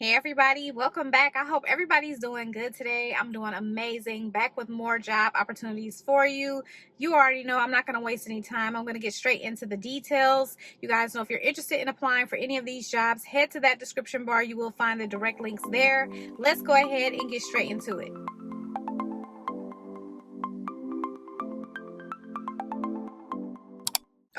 Hey everybody, welcome back. I hope everybody's doing good today. I'm doing amazing. Back with more job opportunities for you. You already know I'm not going to waste any time. I'm going to get straight into the details. You guys know if you're interested in applying for any of these jobs, head to that description bar. You will find the direct links there. Let's go ahead and get straight into it.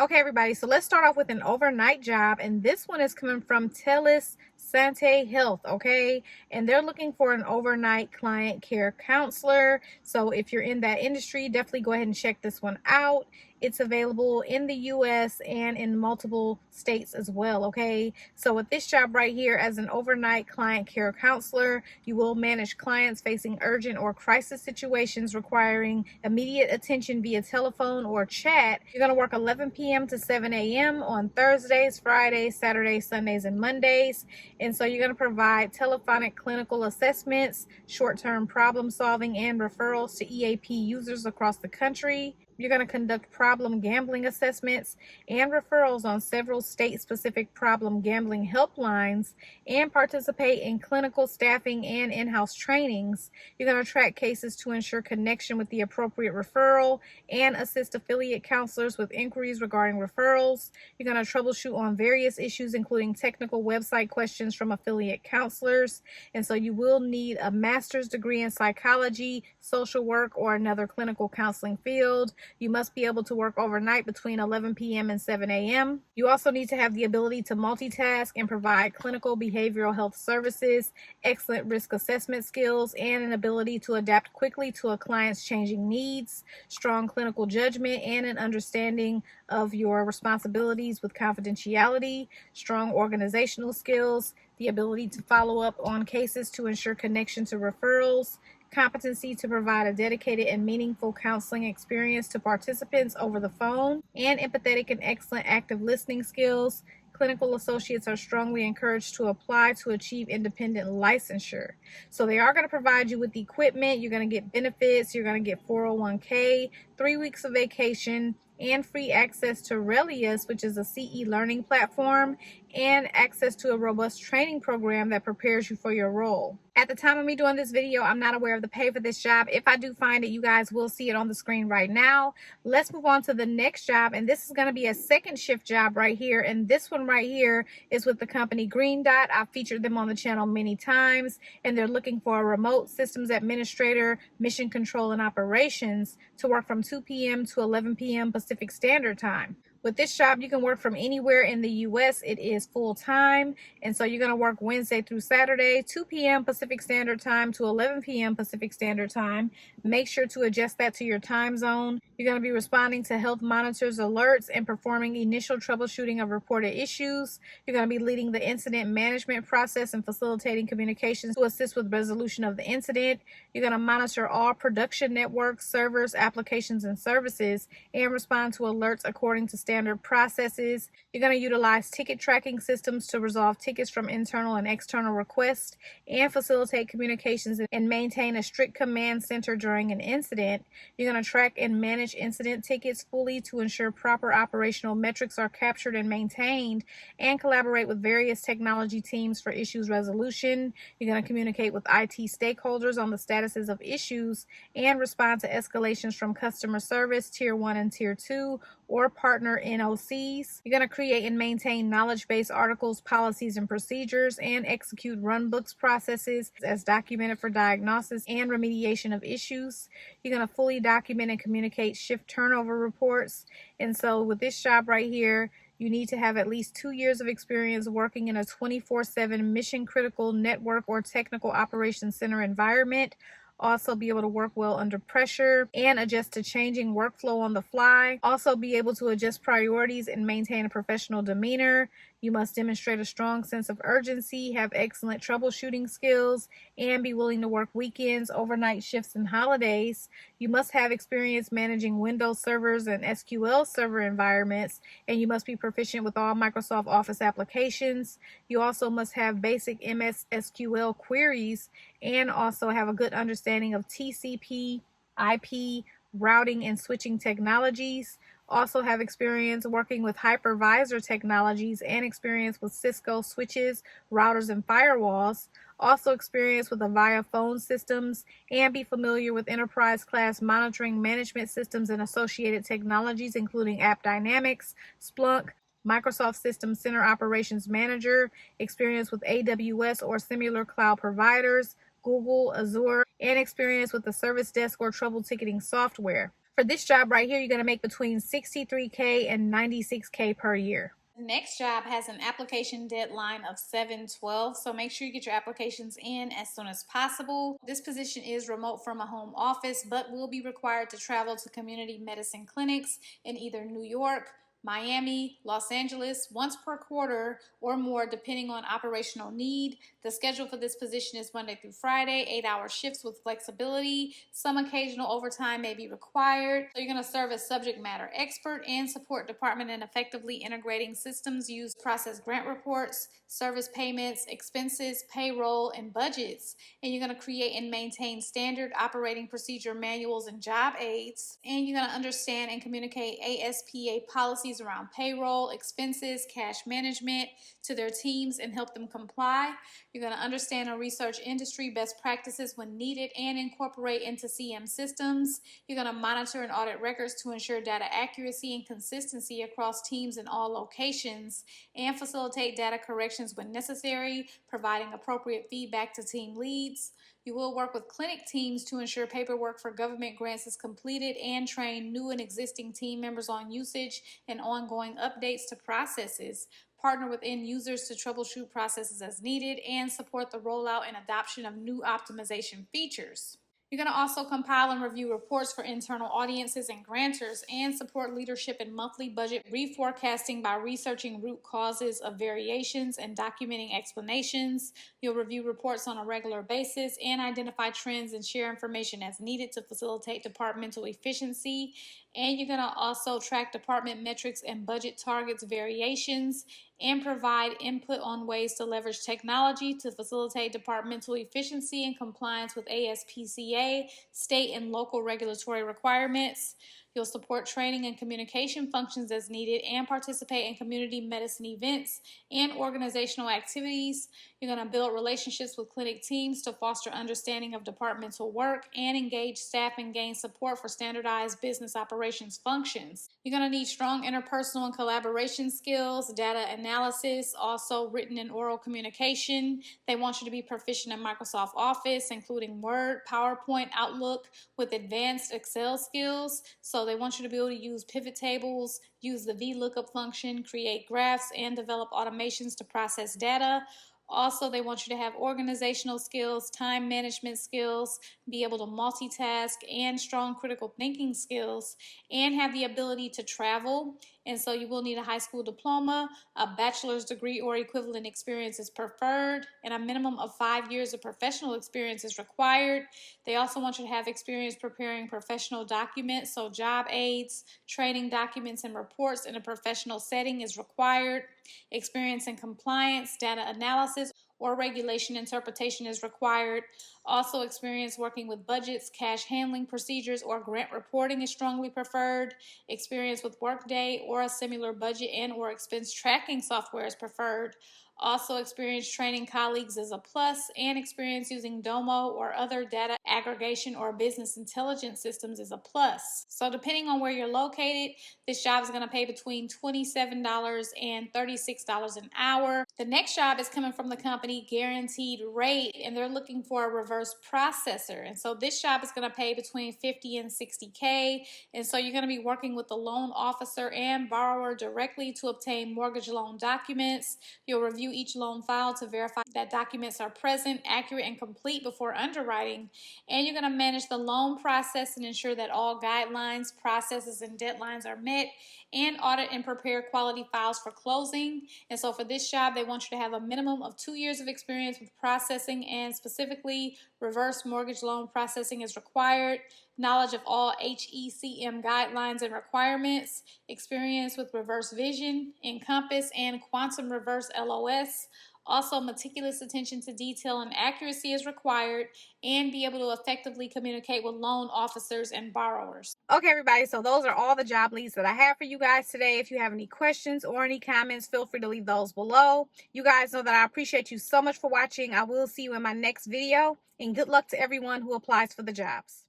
Okay, everybody, so let's start off with an overnight job, and this one is coming from Telus Sante Health, okay? And they're looking for an overnight client care counselor. So if you're in that industry, definitely go ahead and check this one out. It's available in the US and in multiple states as well, okay? So with this job right here, as an overnight client care counselor, you will manage clients facing urgent or crisis situations requiring immediate attention via telephone or chat. You're going to work 11 p.m. to 7 a.m. on Thursdays, Fridays, Saturdays, Sundays, and Mondays. And so you're going to provide telephonic clinical assessments, short-term problem solving, and referrals to EAP users across the country. You're going to conduct problem gambling assessments and referrals on several state-specific problem gambling helplines and participate in clinical staffing and in-house trainings. You're going to track cases to ensure connection with the appropriate referral and assist affiliate counselors with inquiries regarding referrals. You're going to troubleshoot on various issues, including technical website questions from affiliate counselors. And so you will need a master's degree in psychology, social work, or another clinical counseling field. You must be able to work overnight between 11 p.m. and 7 a.m. You also need to have the ability to multitask and provide clinical behavioral health services, excellent risk assessment skills, and an ability to adapt quickly to a client's changing needs, strong clinical judgment, and an understanding of your responsibilities with confidentiality, strong organizational skills, the ability to follow up on cases to ensure connection to referrals, competency to provide a dedicated and meaningful counseling experience to participants over the phone, and empathetic and excellent active listening skills. Clinical associates are strongly encouraged to apply to achieve independent licensure. So they are going to provide you with equipment, you're going to get benefits, you're going to get 401k, 3 weeks of vacation, and free access to Relius, which is a CE learning platform, and access to a robust training program that prepares you for your role. At the time of me doing this video, I'm not aware of the pay for this job. If I do find it, you guys will see it on the screen right now. Let's move on to the next job, and this is going to be a second shift job right here, and this one right here is with the company GreenDot. I've featured them on the channel many times, and they're looking for a remote systems administrator, mission control, and operations to work from 2 p.m. to 11 p.m. Pacific Standard Time. With this job, you can work from anywhere in the U.S. It is full-time, and so you're going to work Wednesday through Saturday, 2 p.m. Pacific Standard Time to 11 p.m. Pacific Standard Time. Make sure to adjust that to your time zone. You're going to be responding to health monitors, alerts, and performing initial troubleshooting of reported issues. You're going to be leading the incident management process and facilitating communications to assist with resolution of the incident. You're going to monitor all production networks, servers, applications, and services, and respond to alerts according to standard processes. You're going to utilize ticket tracking systems to resolve tickets from internal and external requests and facilitate communications and maintain a strict command center during an incident. You're going to track and manage incident tickets fully to ensure proper operational metrics are captured and maintained, and collaborate with various technology teams for issues resolution. You're going to communicate with IT stakeholders on the statuses of issues and respond to escalations from customer service, Tier 1 and Tier 2, or partner NOCs. You're going to create and maintain knowledge-based articles, policies, and procedures, and execute runbooks processes as documented for diagnosis and remediation of issues. You're going to fully document and communicate shift turnover reports. And so with this job right here, you need to have at least 2 years of experience working in a 24/7 mission-critical network or technical operations center environment. Also be able to work well under pressure and adjust to changing workflow on the fly. Also be able to adjust priorities and maintain a professional demeanor. You must demonstrate a strong sense of urgency, have excellent troubleshooting skills, and be willing to work weekends, overnight shifts, and holidays. You must have experience managing Windows servers and SQL server environments, and you must be proficient with all Microsoft Office applications. You also must have basic MS SQL queries and also have a good understanding of TCP, IP, routing, and switching technologies. Also have experience working with hypervisor technologies and experience with Cisco switches, routers, and firewalls. Also experience with Avaya phone systems and be familiar with enterprise class monitoring management systems and associated technologies, including App Dynamics, Splunk, Microsoft System Center Operations Manager, experience with AWS or similar cloud providers, Google, Azure, and experience with the service desk or trouble ticketing software. For this job right here, you're going to make between $63K and $96K per year. The next job has an application deadline of 7/12, so make sure you get your applications in as soon as possible. This position is remote from a home office, but will be required to travel to community medicine clinics in either New York, Miami, Los Angeles once per quarter or more, depending on operational need. The schedule for this position is Monday through Friday, 8-hour shifts with flexibility. Some occasional overtime may be required. So you're going to serve as subject matter expert and support department in effectively integrating systems used to process grant reports, service payments, expenses, payroll, and budgets. And you're going to create and maintain standard operating procedure manuals and job aids. And you're going to understand and communicate ASPCA policies around payroll, expenses, cash management to their teams and help them comply. You're going to understand and research industry best practices when needed and incorporate into CM systems. You're going to monitor and audit records to ensure data accuracy and consistency across teams in all locations and facilitate data corrections when necessary, providing appropriate feedback to team leads. You will work with clinic teams to ensure paperwork for government grants is completed and train new and existing team members on usage and ongoing updates to processes. Partner with end users to troubleshoot processes as needed and support the rollout and adoption of new optimization features. You're going to also compile and review reports for internal audiences and grantors and support leadership in monthly budget reforecasting by researching root causes of variations and documenting explanations. You'll review reports on a regular basis and identify trends and share information as needed to facilitate departmental efficiency. And you're going to also track department metrics and budget targets variations and provide input on ways to leverage technology to facilitate departmental efficiency and compliance with ASPCA, state and local regulatory requirements. You'll support training and communication functions as needed and participate in community medicine events and organizational activities. You're going to build relationships with clinic teams to foster understanding of departmental work and engage staff and gain support for standardized business operations functions. You're going to need strong interpersonal and collaboration skills, data analysis, also written and oral communication. They want you to be proficient in Microsoft Office, including Word, PowerPoint, Outlook, with advanced Excel skills. So they want you to be able to use pivot tables, use the VLOOKUP function, create graphs, and develop automations to process data. Also, they want you to have organizational skills, time management skills, be able to multitask, and strong critical thinking skills, and have the ability to travel. And so you will need a high school diploma, a bachelor's degree or equivalent experience is preferred, and a minimum of 5 years of professional experience is required. They also want you to have experience preparing professional documents, so job aids, training documents, and reports in a professional setting is required. Experience in compliance, data analysis, or regulation interpretation is required. Also, experience working with budgets, cash handling procedures, or grant reporting is strongly preferred. Experience with Workday or a similar budget and or expense tracking software is preferred. Also, experience training colleagues is a plus, and experience using Domo or other data aggregation or business intelligence systems is a plus. So depending on where you're located, this job is going to pay between $27 and $36 an hour. The next job is coming from the company Guaranteed Rate, and they're looking for a reverse processor. And so this job is going to pay between $50 and $60K. And so you're going to be working with the loan officer and borrower directly to obtain mortgage loan documents. You'll review each loan file to verify that documents are present, accurate, and complete before underwriting. And you're going to manage the loan process and ensure that all guidelines, processes, and deadlines are met, and audit and prepare quality files for closing. And so for this job, they want you to have a minimum of 2 years of experience with processing, and specifically reverse mortgage loan processing is required. Knowledge of all HECM guidelines and requirements, experience with reverse vision, Encompass, and quantum reverse LOS. Also, meticulous attention to detail and accuracy is required, and be able to effectively communicate with loan officers and borrowers. Okay, everybody, so those are all the job leads that I have for you guys today. If you have any questions or any comments, feel free to leave those below. You guys know that I appreciate you so much for watching. I will see you in my next video, and good luck to everyone who applies for the jobs.